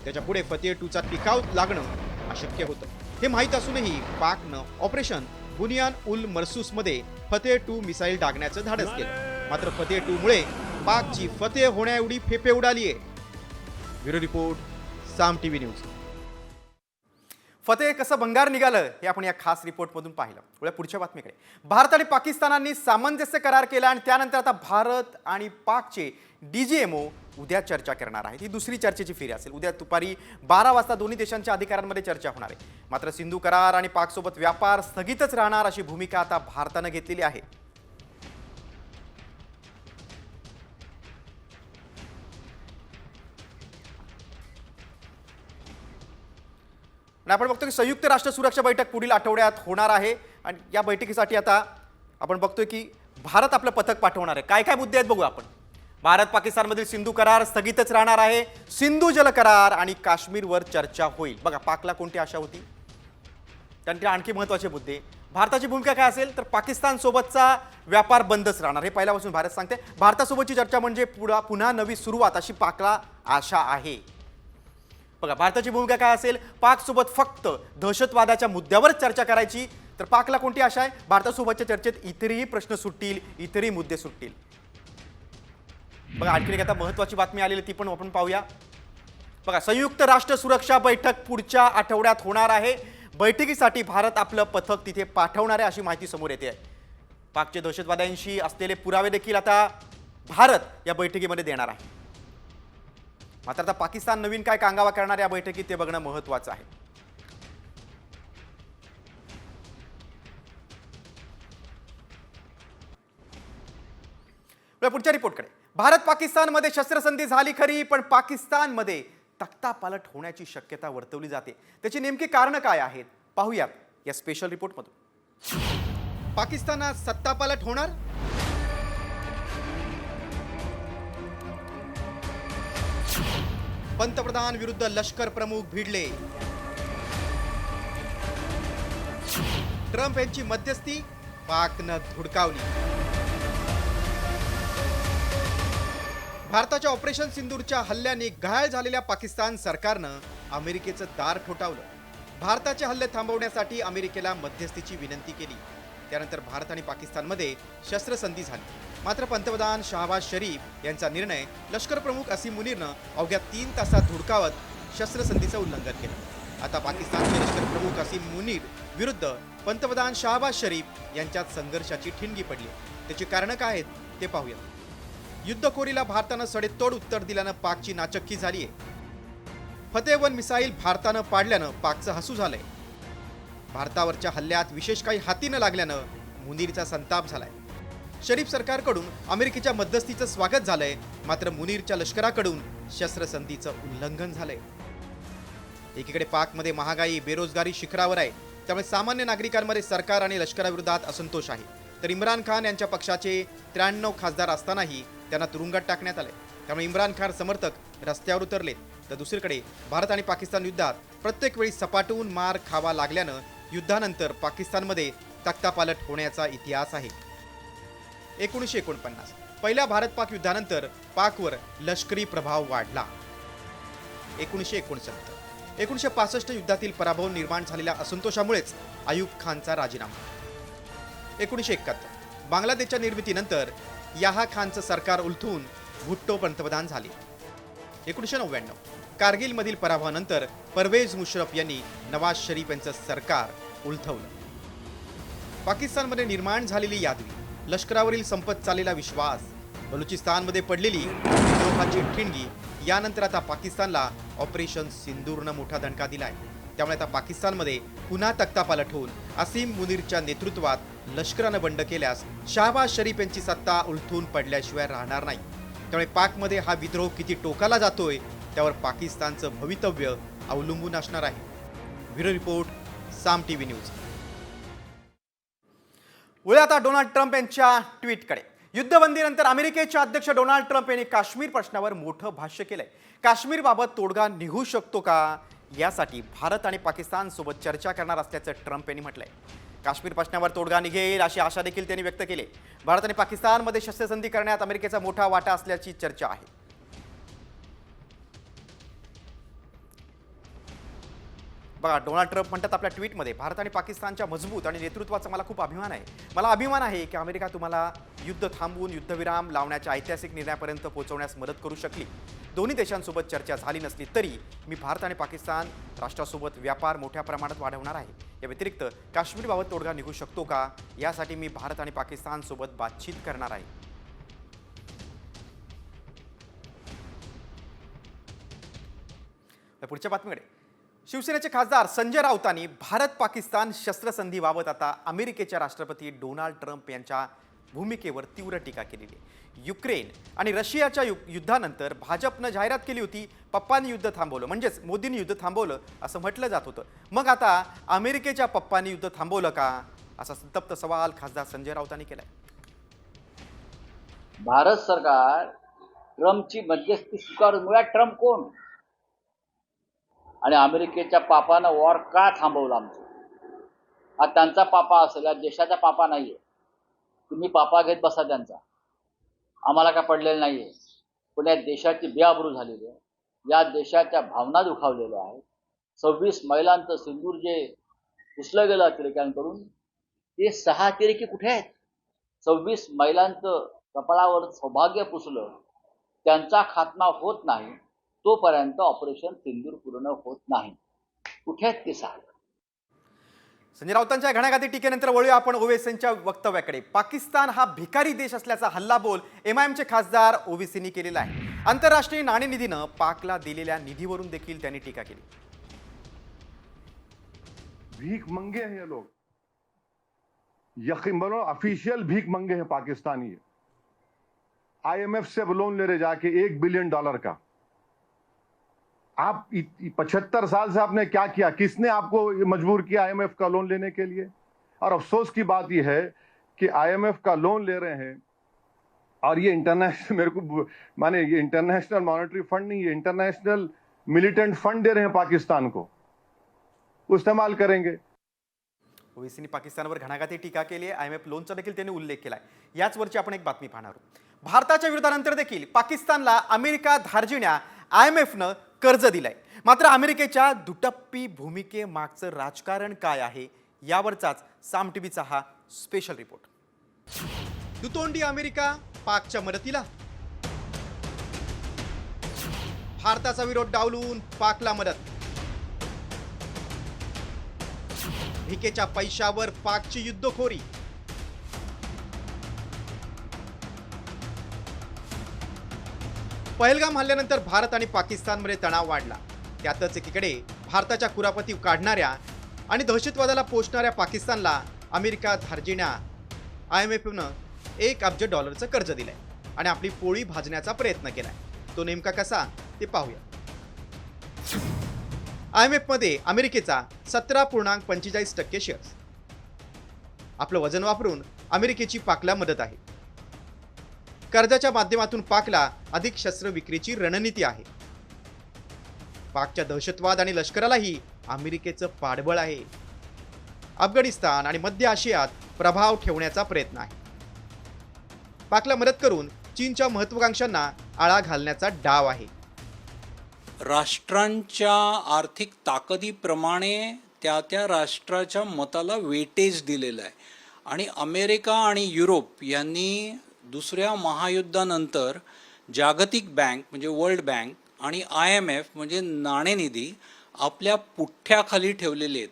Speaker 1: त्याच्या पुढे फतेह 2चा टिकाव लागणं अशक्य होतं. हे माहीत असूनही पाकनं ऑपरेशन बुनियान उल मरसूस मध्ये फतेह 2 मिसाईल डागण्याचं धाडस केलं. मात्र फतेह 2 मुळे पाकची फतेह होण्याएवढी फेफे उडालीये. ब्युरो रिपोर्ट, साम टीव्ही न्यूज. फतेह कसं भंगार निघालं हे आपण या खास रिपोर्टमधून पाहिलं. पुढच्या बातमीकडे. भारत आणि पाकिस्तानांनी सामंजस्य करार केला आणि त्यानंतर आता भारत आणि पाकचे DGMO उद्या चर्चा करणार आहेत. ही दुसरी चर्चेची फेरी असेल. उद्या दुपारी 12 वाजता दोन्ही देशांच्या अधिकाऱ्यांमध्ये चर्चा होणार आहे. मात्र सिंधू करार आणि पाकसोबत व्यापार स्थगितच राहणार अशी भूमिका आता भारतानं घेतलेली आहे. आपण बघतो की संयुक्त राष्ट्र सुरक्षा बैठक पुढील आठवड्यात होणार आहे आणि या बैठकीसाठी आता आपण बघतोय की भारत आपलं पथक पाठवणार आहे. काय काय मुद्दे आहेत बघूया आपण. भारत पाकिस्तानमधील सिंधू करार स्थगितच राहणार आहे. सिंधू जल करार आणि काश्मीरवर चर्चा होईल. बघा, पाकला कोणती आशा होती. त्यांचे आणखी महत्त्वाचे मुद्दे. भारताची भूमिका काय असेल तर पाकिस्तान सोबतचा व्यापार बंदच राहणार हे पहिल्यापासून भारत सांगते. भारतासोबतची चर्चा म्हणजे पुन्हा नवी सुरुवात अशी पाकला आशा आहे. बघा भारताची भूमिका काय असेल, पाक सोबत फक्त दहशतवादाच्या मुद्द्यावर चर्चा करायची, तर पाकला कोणती आशा आहे, भारतासोबतच्या चर्चेत इतरही प्रश्न सुटतील, इतरही मुद्दे सुटतील. बघा आणखी एक आता महत्त्वाची बातमी आलेली ती पण आपण पाहूया. बघा संयुक्त राष्ट्र सुरक्षा बैठक पुढच्या आठवड्यात होणार आहे. बैठकीसाठी भारत आपलं पथक तिथे पाठवणार आहे अशी माहिती समोर येते आहे. पाकचे दहशतवाद्यांशी असलेले पुरावे देखील आता भारत या बैठकीमध्ये देणार आहे. मात्र आता पाकिस्तान नवीन काय कांगावा करणार या बैठकीत ते बघणं महत्त्वाचं आहे. पुढच्या रिपोर्टकडे. भारत पाकिस्तानमध्ये शस्त्रसंधी झाली खरी, पण पाकिस्तानमध्ये तख्तापालट होण्याची शक्यता वर्तवली जाते. त्याची नेमकी कारणं काय आहेत पाहूयात या स्पेशल रिपोर्टमधून. पाकिस्तानात सत्तापालट होणार? पंतप्रधान विरुद्ध लष्कर प्रमुख भिडले. ट्रम्प यांची मध्यस्थी पाकनं धुडकावली. भारताच्या ऑपरेशन सिंदूरच्या हल्ल्याने घायल झालेल्या पाकिस्तान सरकारनं अमेरिकेचं दार ठोठावलं. भारताचे हल्ले थांबवण्यासाठी अमेरिकेला मध्यस्थीची विनंती केली. त्यानंतर भारत आणि पाकिस्तानमध्ये शस्त्रसंधी झाली. मात्र पंतप्रधान शहबाज शरीफ यांचा निर्णय लष्कर प्रमुख असीम मुनीरनं अवघ्या 3 तासात धुडकावत शस्त्रसंधीचं उल्लंघन केलं. आता पाकिस्तानचे लष्कर प्रमुख असीम मुनीर विरुद्ध पंतप्रधान शहबाज शरीफ यांच्यात संघर्षाची ठिणगी पडली. त्याची कारणं काय आहेत ते पाहूया. युद्धखोरीला भारतानं सडेतोड उत्तर दिल्यानं पाकची नाचक्की झाली आहे. फतेह-1 मिसाईल भारतानं पाडल्यानं पाकचं हसू झालंय. भारतावरच्या हल्ल्यात विशेष काही हाती न लागल्यानं मुनीरचा संताप झालाय. शरीफ सरकारकडून अमेरिकेच्या मध्यस्थीचं स्वागत झालंय, मात्र मुनीरच्या लष्कराकडून शस्त्रसंधीचं उल्लंघन झालंय. एकीकडे पाकमध्ये महागाई, बेरोजगारी शिखरावर आहे, त्यामुळे सामान्य नागरिकांमध्ये सरकार आणि लष्कराविरोधात असंतोष आहे. तर इम्रान खान यांच्या पक्षाचे 93 खासदार असतानाही त्यांना तुरुंगात टाकण्यात आले. त्यामुळे इम्रान खान समर्थक रस्त्यावर उतरलेत. तर दुसरीकडे भारत आणि पाकिस्तान युद्धात प्रत्येक वेळी सपाटून मार खावा लागल्यानं युद्धानंतर पाकिस्तानमध्ये तख्तापालट होण्याचा इतिहास आहे. 1949 पहिल्या भारत पाक युद्धानंतर पाकवर लष्करी प्रभाव वाढला. 1969 1965 युद्धातील पराभव निर्माण झालेल्या असंतोषामुळेच अयूब खानचा राजीनामा. 1971 बांगलादेशच्या निर्मितीनंतर याहा खानचं सरकार उलथून भुट्टो पंतप्रधान झाले. 1999 कारगिलमधील पराभवानंतर परवेज मुशर्रफ यांनी नवाज शरीफ यांचं सरकार उलथवलं. पाकिस्तानमध्ये निर्माण झालेली यादवी, लष्करावरील संपत चाललेला विश्वास, बलुचिस्तानमध्ये पडलेली विद्रोहाची ठिणगी, यानंतर आता पाकिस्तानला ऑपरेशन सिंदूरनं मोठा दणका दिलाय. त्यामुळे आता पाकिस्तानमध्ये पुन्हा तख्तापालट होऊन असीम मुनीरच्या नेतृत्वात लष्करानं बंड केल्यास शहबाज शरीफ यांची सत्ता उलथून पडल्याशिवाय राहणार नाही. त्यामुळे पाकमध्ये हा विद्रोह किती टोकाला जातोय त्यावर पाकिस्तानचं भवितव्य अवलंबून असणार आहे. ब्युरो रिपोर्ट, साम टीव्ही न्यूज. वळूया आता डोनाल्ड ट्रम्प यांच्या ट्विटकडे. युद्धबंदीनंतर अमेरिकेचे अध्यक्ष डोनाल्ड ट्रम्प यांनी काश्मीर प्रश्नावर मोठं भाष्य केलंय. काश्मीरबाबत तोडगा निघू शकतो का यासाठी भारत आणि पाकिस्तान सोबत चर्चा करणार असल्याचं ट्रम्प यांनी म्हटलंय. काश्मीर प्रश्नावर तोडगा निघेल अशी आशा देखील त्यांनी व्यक्त केली. भारत आणि पाकिस्तानमध्ये शस्त्रसंधी करण्यात अमेरिकेचा मोठा वाटा असल्याची चर्चा आहे. बघा डोनाल्ड ट्रम्प म्हणतात आपल्या ट्विटमध्ये, भारत आणि पाकिस्तानच्या मजबूत आणि नेतृत्वाचा मला खूप अभिमान आहे. मला अभिमान आहे की अमेरिका तुम्हाला युद्ध थांबवून युद्धविराम लावण्याच्या ऐतिहासिक निर्णयापर्यंत पोहोचवण्यास मदत करू शकली. दोन्ही देशांसोबत चर्चा झाली नसली तरी मी भारत आणि पाकिस्तान राष्ट्रासोबत व्यापार मोठ्या प्रमाणात वाढवणार आहे. या व्यतिरिक्त काश्मीरबाबत तोडगा निघू शकतो का यासाठी मी भारत आणि पाकिस्तानसोबत बातचीत करणार आहे. पुढच्या बातमीकडे. शिवसेनेचे खासदार संजय राऊतांनी भारत पाकिस्तान शस्त्रसंधीबाबत आता अमेरिकेच्या राष्ट्रपती डोनाल्ड ट्रम्प यांच्या भूमिकेवर तीव्र टीका केलेली आहे. युक्रेन आणि रशियाच्या युद्धानंतर भाजपनं जाहिरात केली होती पप्पांनी युद्ध थांबवलं, म्हणजेच मोदींनी युद्ध थांबवलं असं म्हटलं जात होतं. मग आता अमेरिकेच्या पप्पांनी युद्ध थांबवलं का असा संतप्त सवाल खासदार संजय राऊतांनी केलाय.
Speaker 14: भारत सरकार ट्रम्पची मध्यस्थी स्वीकारून, मुळात ट्रम्प कोण आणि अमेरिकेच्या पापानं वॉर का थांबवलं आमचं, हा त्यांचा पापा असेल, या देशाचा पापा नाहीये. तुम्ही पापा घेत बसा त्यांचा, आम्हाला काय पडलेलं नाहीये. पण या देशाची बेआबरू झालेली आहे, या देशाच्या भावना दुखावलेल्या आहेत. 26 महिलांचं सिंदूर जे पुसलं गेलं अतिरेक्यांकडून, ते 6 अतिरेकी कुठे आहेत? 26 महिलांचं कपाळावर सौभाग्य पुसलं, त्यांचा खात्मा होत नाही तोपर्यंत ऑपरेशन सिंदूर पूर्ण होत नाही. कुठे आहेत ते 6?
Speaker 1: संजय राऊतांच्या घणाघाती टीकेनंतर वळूया आपण ओवेसींच्या वक्तव्याकडे. पाकिस्तान हा भिकारी देश असल्याचा हल्लाबोल एमआयएमचे खासदार ओवेसींनी केलेला आहे. आंतरराष्ट्रीय नाणेनिधीनं पाकला दिलेल्या निधीवरून देखील त्यांनी टीका केली.
Speaker 15: भीख मंगे हैं ये लोग, यकीन बोलो ऑफिशियल भीख मंगे हैं पाकिस्तानी. आईएमएफ से लोन ले रहे जाके $1 बिलियन का. आप 75 साल से आपने क्या किया? किसने आपको मजबूर किया आईएमएफ का लोन लेने के लिए? और अफसोस की बात यह है कि आईएमएफ का लोन ले रहे हैं और ये इंटरनेशनल, मेरे को माने ये इंटरनेशनल मॉनेटरी फंड नहीं, ये इंटरनेशनल मिलिटेंट फंड दे रहे हैं पाकिस्तान को, वो इस्तेमाल करेंगे.
Speaker 1: ओवेसींनी पाकिस्तानवर घणाघाती टीका केली आहे. आयएमएफ लोनचा देखील त्यांनी उल्लेख केलाय. याच वरची आपण एक बातमी पाहणार आहोत. भारताच्या विरोधानंतर देखील पाकिस्तानला अमेरिका धार्जिण्या आयएमएफनं कर्ज दिलंय. मात्र अमेरिकेच्या दुटप्पी भूमिकेमागचं राजकारण काय आहे, यावरचाच साम टीव्हीचा हा स्पेशल रिपोर्ट. दुतोंडी अमेरिका पाकच्या मदतीला, भारताचा विरोध डावलून पाकला मदत, भिकेच्या पैशावर पाकची युद्धखोरी, पहलगाम हल्ल्यानंतर भारत आणि पाकिस्तानमध्ये तणाव वाढला. त्यातच एकीकडे भारताच्या कुरापती काढणाऱ्या आणि दहशतवादाला पोषणाऱ्या पाकिस्तानला अमेरिका धार्जिण्या आयएमएफनं $1 अब्ज कर्ज दिलंय आणि आपली पोळी भाजण्याचा प्रयत्न केलाय. तो नेमका कसा ते पाहूया. आयएमएफ मध्ये अमेरिकेचा 17.45% शेअर्स. आपलं वजन वापरून अमेरिकेची पाकला मदत आहे. कर्जाच्या माध्यमातून पाकला अधिक शस्त्र विक्रीची रणनीती आहे. पाकच्या दहशतवाद आणि लष्करालाही अमेरिकेचं पाठबळ आहे. अफगाणिस्तान आणि मध्य आशियात प्रभाव ठेवण्याचा प्रयत्न आहे. पाकला मदत करून चीनच्या महत्वाकांक्षांना आळा घालण्याचा डाव आहे.
Speaker 16: राष्ट्रांच्या आर्थिक ताकदीप्रमाणे त्या राष्ट्राच्या मताला वेटेज दिलेलं आहे. आणि अमेरिका आणि युरोप यांनी दुसऱ्या महायुद्धानंतर जागतिक बँक म्हणजे वर्ल्ड बँक आणि IMF म्हणजे नाणेनिधी आपल्या पुठ्ठ्याखाली ठेवलेले आहेत.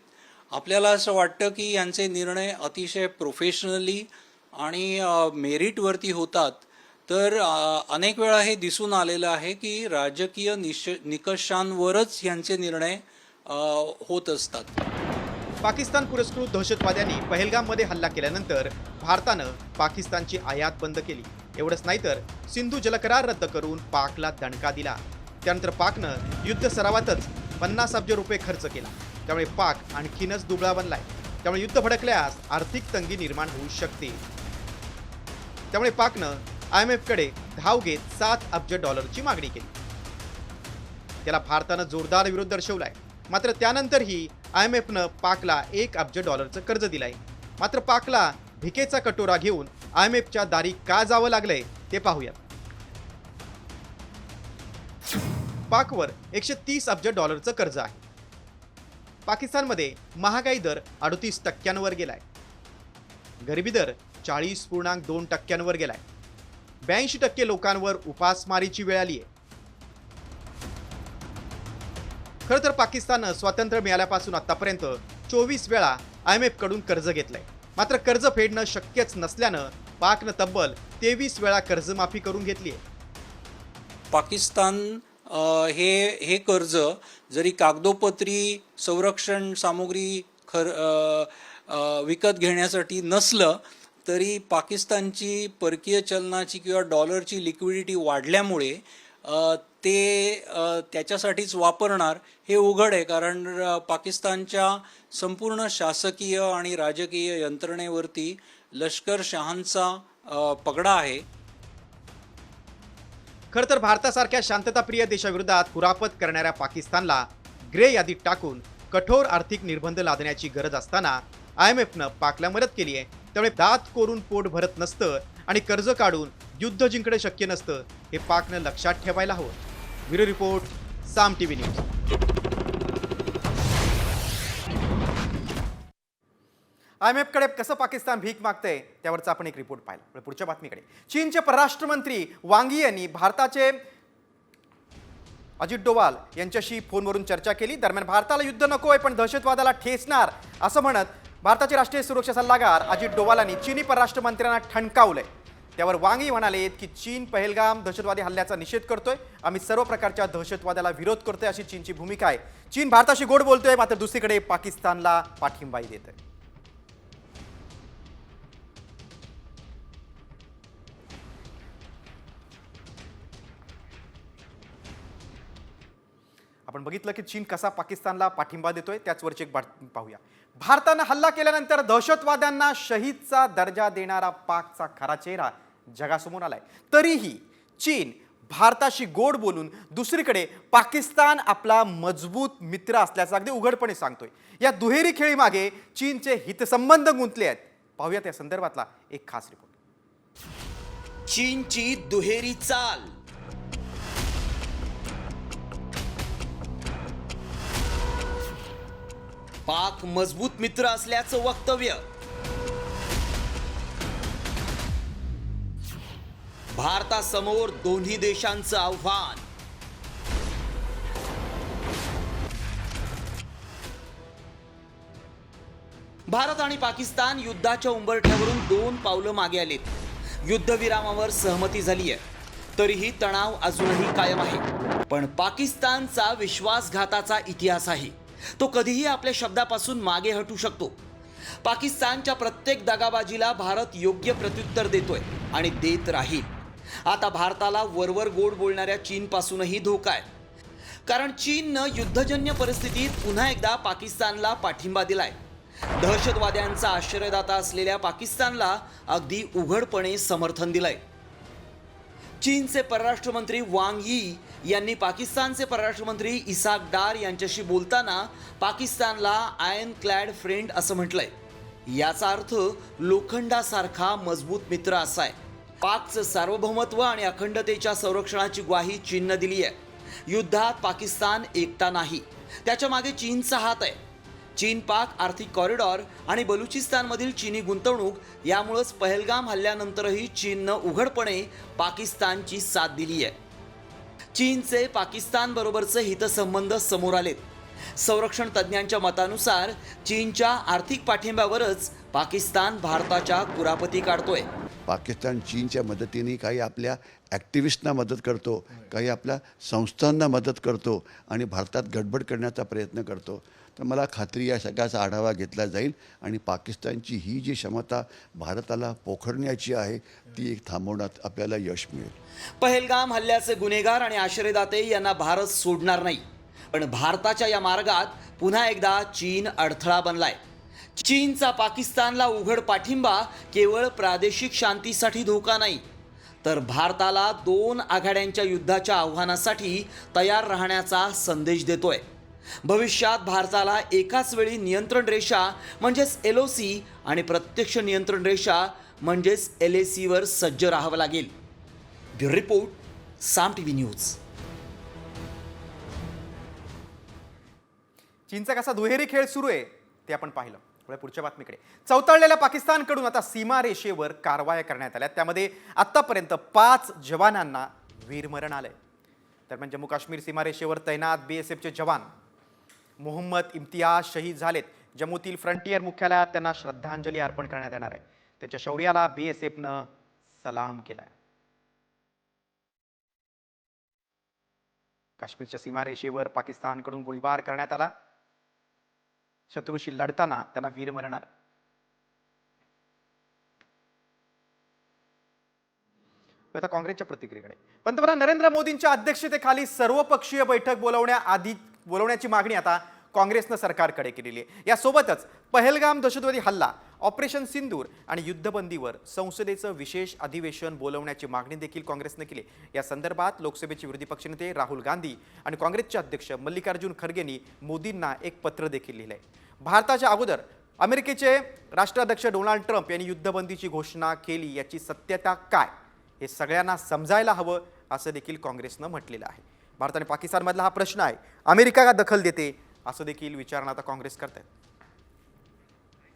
Speaker 16: आपल्याला असं वाटतं की यांचे निर्णय अतिशय प्रोफेशनली आणि मेरिटवरती होतात, तर अनेक वेळा हे दिसून आलेलं आहे की राजकीय निकषांवरच यांचे निर्णय होत असतात.
Speaker 1: पाकिस्तान पुरस्कृत दहशतवाद्यांनी पहलगाममध्ये हल्ला केल्यानंतर भारतानं पाकिस्तानची आयात बंद केली. एवढंच नाही तर सिंधू जलकरार रद्द करून पाकला दणका दिला. त्यानंतर पाकनं युद्ध सरावातच $50 अब्ज खर्च केला. त्यामुळे पाक आणखीनच दुबळा बनलाय. त्यामुळे युद्ध भडकल्यास आर्थिक तंगी निर्माण होऊ शकते. त्यामुळे पाकनं IMFकडे धाव घेत $7 अब्ज मागणी केली. त्याला भारतानं जोरदार विरोध दर्शवलाय. मात्र त्यानंतरही IMFनं पाकला $1 अब्ज कर्ज दिलाय. मात्र पाकला भिकेचा कटोरा घेऊन IMFच्या दारी का जावं लागलंय ते पाहूया. पाकवर $130 अब्ज कर्ज आहे. पाकिस्तानमध्ये महागाई दर 38% गेलाय. गरिबी दर 40.2% गेलाय. 82% लोकांवर उपासमारीची वेळ आली आहे. खरं तर पाकिस्ताननं स्वातंत्र्य मिळाल्यापासून आतापर्यंत 24 वेळा IMF कडून कर्ज घेतलंय. मात्र कर्ज फेडणं शक्यच नसल्यानं पाकनं तब्बल 23 वेळा कर्जमाफी करून घेतली आहे.
Speaker 16: पाकिस्तान हे कर्ज जरी कागदोपत्री संरक्षण सामुग्री विकत घेण्यासाठी नसलं तरी पाकिस्तानची परकीय चलनाची किंवा डॉलरची लिक्विडिटी वाढल्यामुळे ते त्याच्यासाठीच वापरणार हे उघड आहे. कारण पाकिस्तानच्या संपूर्ण शासकीय आणि राजकीय यंत्रणेवरती लष्करशहांचा पगडा आहे.
Speaker 1: खरं तर भारतासारख्या शांतताप्रिय देशाविरोधात कुरापत करणाऱ्या पाकिस्तानला ग्रे यादीत टाकून कठोर आर्थिक निर्बंध लादण्याची गरज असताना IMFनं पाकला मदत केली आहे, त्यामुळे दात कोरून पोट भरत नसतं आणि कर्ज काढून युद्ध जिंकणं शक्य नसतं, हे पाकनं लक्षात ठेवायला हवं. ब्युरो रिपोर्ट, साम टीव्ही न्यूज. IMF कडे कसं पाकिस्तान भीक मागतंय त्यावरचा आपण एक रिपोर्ट पाहिला. पुढच्या बातमीकडे. चीनचे परराष्ट्र मंत्री वांग यी यांनी भारताचे अजित डोवाल यांच्याशी फोनवरून चर्चा केली. दरम्यान भारताला युद्ध नको आहे पण दहशतवादाला ठेचणार असं म्हणत भारताचे राष्ट्रीय सुरक्षा सल्लागार अजित डोवालांनी चीनी परराष्ट्र मंत्र्यांना ठणकावलंय. त्यावर वांग यी म्हणाले की चीन पहलगाम दहशतवादी हल्ल्याचा निषेध करतोय, आम्ही सर्व प्रकारच्या दहशतवादाला विरोध करतोय अशी चीनची भूमिका आहे. चीन भारताशी गोड बोलतोय, मात्र दुसरीकडे पाकिस्तानला पाठिंबाही देतोय. आपण बघितलं की चीन कसा पाकिस्तानला पाठिंबा देतोय, त्याचवरची एक बातमी पाहूया. भारतानं हल्ला केल्यानंतर दहशतवाद्यांना शहीदचा दर्जा देणारा पाकचा खरा चेहरा जगासमोर आलाय. तरीही चीन भारताशी गोड बोलून दुसरीकडे पाकिस्तान आपला मजबूत मित्र असल्याचं अगदी उघडपणे सांगतोय. या दुहेरी खेळीमागे चीनचे हितसंबंध गुंतले आहेत. पाहूयात या संदर्भातला एक खास रिपोर्ट.
Speaker 3: चीनची दुहेरी चाल. पाक मजबूत मित्र असल्याचं वक्तव्य. भारतासमोर दोन्ही देशांचं आव्हान. भारत आणि पाकिस्तान युद्धाच्या उंबरठ्यावरून 2 पावलं मागे आलेत. युद्धविरामावर सहमती झाली आहे, तरीही तणाव अजूनही कायम आहे. पण पाकिस्तानचा विश्वासघाताचा इतिहास आहे. तो कधीही आपल्या शब्दापासून मागे हटू शकतो. पाकिस्तानच्या प्रत्येक दगाबाजीला भारत योग्य प्रत्युत्तर देतोय आणि देत राहील. आता भारताला वरवर गोड बोलणाऱ्या चीनपासूनही धोका आहे. कारण चीननं युद्धजन्य परिस्थितीत पुन्हा एकदा पाकिस्तानला पाठिंबा दिलाय. दहशतवाद्यांचा आश्रयदाता असलेल्या पाकिस्तानला अगदी उघडपणे समर्थन दिलंय. चीनचे परराष्ट्र मंत्री वांग यी यांनी पाकिस्तानचे परराष्ट्र मंत्री इसाक डार यांच्याशी बोलताना पाकिस्तानला आयर्न क्लॅड फ्रेंड असं म्हटलंय. याचा अर्थ लोखंडासारखा मजबूत मित्र असा आहे. पाकचं सार्वभौमत्व आणि अखंडतेच्या संरक्षणाची ग्वाही चीननं दिली आहे. युद्धात पाकिस्तान एकटा नाही, त्याच्या मागे चीनचा हात आहे. चीन पाक आर्थिक कॉरिडॉर आणि बलुचिस्तानमधील चीनी गुंतवणूक यामुळेच पहलगाम हल्ल्यानंतरही चीननं उघडपणे पाकिस्तानची साथ दिली आहे. चीनचे पाकिस्तानबरोबरचे हितसंबंध समोर आलेत. संरक्षण तज्ज्ञांच्या मतानुसार चीनच्या आर्थिक पाठिंब्यावरच पाकिस्तान भारताच्या कुरापती काढतोय.
Speaker 17: पाकिस्तान चीनच्या मदतीने काही आपल्या ॲक्टिव्हिस्टना मदत करतो, काही आपल्या संस्थांना मदत करतो आणि भारतात गडबड करण्याचा प्रयत्न करतो. तर मला खात्री या सगळ्याचा आढावा घेतला जाईल आणि पाकिस्तानची ही जी क्षमता भारताला पोखरण्याची आहे ती एक थांबवण्यात आपल्याला यश मिळेल.
Speaker 3: पहलगाम हल्ल्याचे गुन्हेगार आणि आश्रयदाते यांना भारत सोडणार नाही. पण भारताच्या या मार्गात पुन्हा एकदा चीन अडथळा बनलाय. चीनचा पाकिस्तानला उघड पाठिंबा केवळ प्रादेशिक शांतीसाठी धोका नाही, तर भारताला 2 आघाड्यांच्या युद्धाच्या आव्हानासाठी तयार राहण्याचा संदेश देतोय. भविष्यात भारताला एकाच वेळी नियंत्रण रेषा म्हणजेच LOC आणि प्रत्यक्ष नियंत्रण रेषा म्हणजेच LAC वर सज्ज राहावं लागेल. ब्युरो रिपोर्ट, साम टीव्ही न्यूज.
Speaker 1: चीनचा कसा दुहेरी खेळ सुरू आहे ते आपण पाहिलं. पुढच्या बातमीकडे. चौताळलेल्या पाकिस्तानकडून आता सीमारेषेवर कारवाया करण्यात आल्या. त्यामध्ये आतापर्यंत 5 जवानांना वीरमरण आलंय. दरम्यान जम्मू काश्मीर सीमारेषेवर तैनात BSFचे जवान मोहम्मद इम्तियाज शहीद झालेत. जम्मूतील फ्रंटियर मुख्यालयात त्यांना श्रद्धांजली अर्पण करण्यात येणार आहे. त्यांच्या शौर्याला BSFनं सलाम केलाय. काश्मीरच्या सीमारेषेवर पाकिस्तानकडून गोळीबार करण्यात आला. शत्रूशी लढताना त्यांना वीरमरण आलं. आता काँग्रेसच्या प्रतिक्रियेकडे. पंतप्रधान नरेंद्र मोदींच्या अध्यक्षतेखाली सर्वपक्षीय बैठक बोलवण्याची मागणी आता काँग्रेसनं सरकारकडे केलेली आहे. यासोबतच पहलगाम दहशतवादी हल्ला, ऑपरेशन सिंदूर आणि युद्धबंदीवर संसदेचं विशेष अधिवेशन बोलवण्याची मागणी देखील काँग्रेसनं केली. या संदर्भात लोकसभेचे विरोधी पक्षनेते राहुल गांधी आणि काँग्रेसचे अध्यक्ष मल्लिकार्जुन खरगेंनी मोदींना एक पत्र देखील लिहिलंय. भारताच्या अगोदर अमेरिकेचे राष्ट्राध्यक्ष डोनाल्ड ट्रम्प यांनी युद्धबंदीची घोषणा केली, याची सत्यता काय हे सगळ्यांना समजायला हवं असं देखील काँग्रेसनं म्हटलेलं आहे. भारत आणि पाकिस्तानमधला हा प्रश्न आहे, अमेरिका का दखल देते असं देखील विचारणा आता काँग्रेस करत आहे.